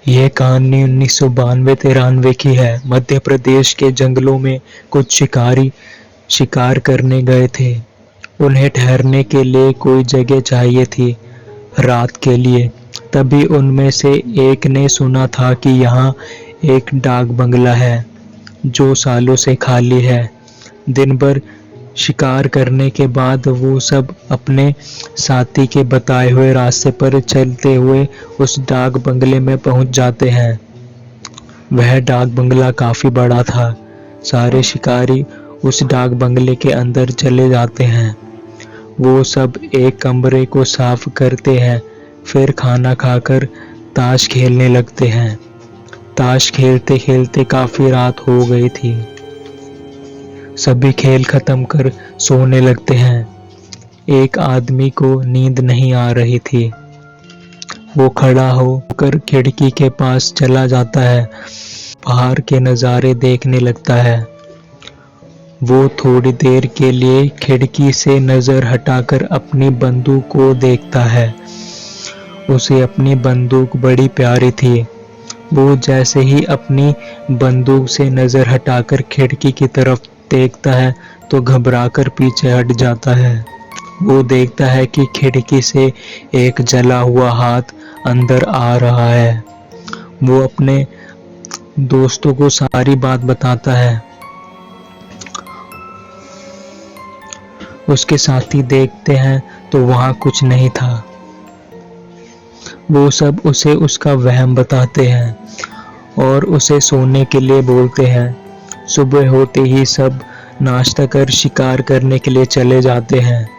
यह कहानी 1992-93 की है। मध्य प्रदेश के जंगलों में कुछ शिकारी शिकार करने गए थे। उन्हें ठहरने के लिए कोई जगह चाहिए थी रात के लिए। तभी उनमें से एक ने सुना था कि यहाँ एक डाक बंगला है जो सालों से खाली है। दिन भर शिकार करने के बाद वो सब अपने साथी के बताए हुए रास्ते पर चलते हुए उस डाक बंगले में पहुंच जाते हैं। वह डाक बंगला काफी बड़ा था। सारे शिकारी उस डाक बंगले के अंदर चले जाते हैं। वो सब एक कमरे को साफ करते हैं, फिर खाना खाकर ताश खेलने लगते हैं। ताश खेलते खेलते काफी रात हो गई थी। सभी खेल खत्म कर सोने लगते हैं। एक आदमी को नींद नहीं आ रही थी। वो खड़ा होकर खिड़की के पास चला जाता है, बाहर के नज़ारे देखने लगता है। वो थोड़ी देर के लिए खिड़की से नज़र हटाकर अपनी बंदूक को देखता है। उसे अपनी बंदूक बड़ी प्यारी थी। वो जैसे ही अपनी बंदूक से नज़र हटाकर खिड़की की तरफ देखता है तो घबराकर पीछे हट जाता है। वो देखता है कि खिड़की से एक जला हुआ हाथ अंदर आ रहा है। वो अपने दोस्तों को सारी बात बताता है। उसके साथी देखते हैं तो वहाँ कुछ नहीं था। वो सब उसे उसका वहम बताते हैं और उसे सोने के लिए बोलते हैं। सुबह होते ही सब नाश्ता कर शिकार करने के लिए चले जाते हैं।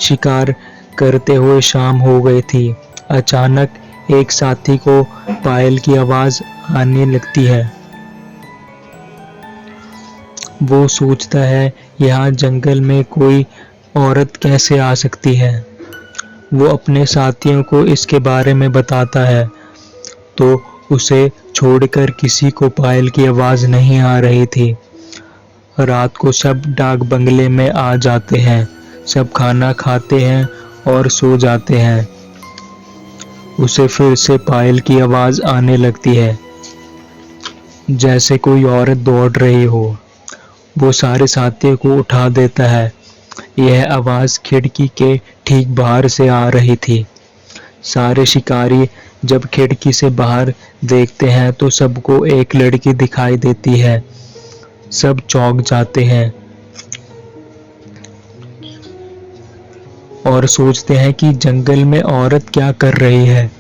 शिकार करते हुए शाम हो गई थी। अचानक एक साथी को पायल की आवाज़ आने लगती है। वो सोचता है यहाँ जंगल में कोई औरत कैसे आ सकती है। वो अपने साथियों को इसके बारे में बताता है तो उसे छोड़कर किसी को पायल की आवाज़ नहीं आ रही थी। रात को सब डाक बंगले में आ जाते हैं। सब खाना खाते हैं और सो जाते हैं। उसे फिर से पायल की आवाज़ आने लगती है, जैसे कोई औरत दौड़ रही हो। वो सारे साथियों को उठा देता है। यह आवाज़ खिड़की के ठीक बाहर से आ रही थी। सारे शिकारी जब खिड़की से बाहर देखते हैं तो सबको एक लड़की दिखाई देती है। सब चौंक जाते हैं और सोचते हैं कि जंगल में औरत क्या कर रही है।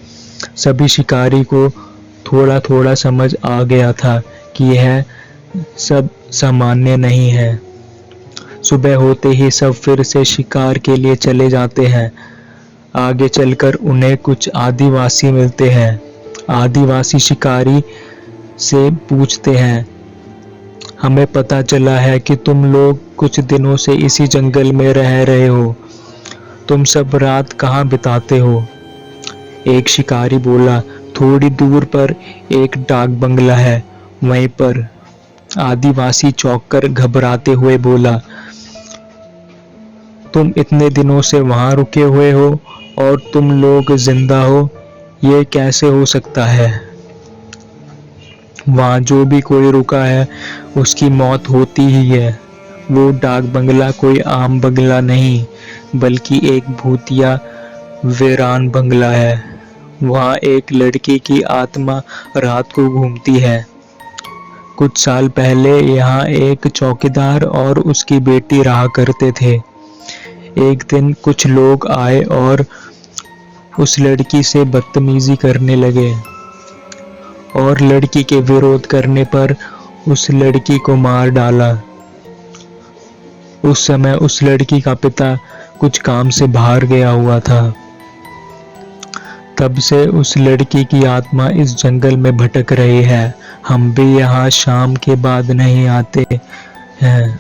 सभी शिकारी को थोड़ा थोड़ा समझ आ गया था कि यह सब सामान्य नहीं है। सुबह होते ही सब फिर से शिकार के लिए चले जाते हैं। आगे चलकर उन्हें कुछ आदिवासी मिलते हैं। आदिवासी शिकारी से पूछते हैं, हमें पता चला है कि तुम लोग कुछ दिनों से इसी जंगल में रह रहे हो। तुम सब रात कहाँ बिताते हो? एक शिकारी बोला, थोड़ी दूर पर एक डाक बंगला है, वहीं पर। आदिवासी चौंककर घबराते हुए बोला, तुम इतने दिनों से वहां रुके हुए हो और तुम लोग जिंदा हो, ये कैसे हो सकता है? वहां जो भी कोई रुका है उसकी मौत होती ही है। वो डाक बंगला कोई आम बंगला नहीं बल्कि एक भूतिया वीरान बंगला है। वहां एक लड़की की आत्मा रात को घूमती है। कुछ साल पहले यहाँ एक चौकीदार और उसकी बेटी रहा करते थे। एक दिन कुछ लोग आए और उस लड़की से बदतमीजी करने लगे और लड़की के विरोध करने पर उस लड़की को मार डाला। उस समय उस लड़की का पिता कुछ काम से बाहर गया हुआ था। तब से उस लड़की की आत्मा इस जंगल में भटक रही है। हम भी यहाँ शाम के बाद नहीं आते हैं।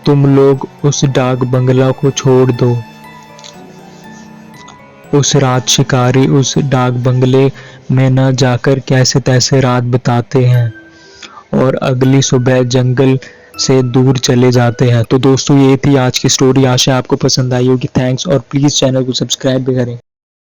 तुम लोग उस डाक बंगला को छोड़ दो। उस रात शिकारी उस डाक बंगले में न जाकर कैसे तैसे रात बिताते हैं और अगली सुबह जंगल से दूर चले जाते हैं। तो दोस्तों, ये थी आज की स्टोरी। आशा आपको पसंद आई होगी। थैंक्स और प्लीज़ चैनल को सब्सक्राइब भी करें।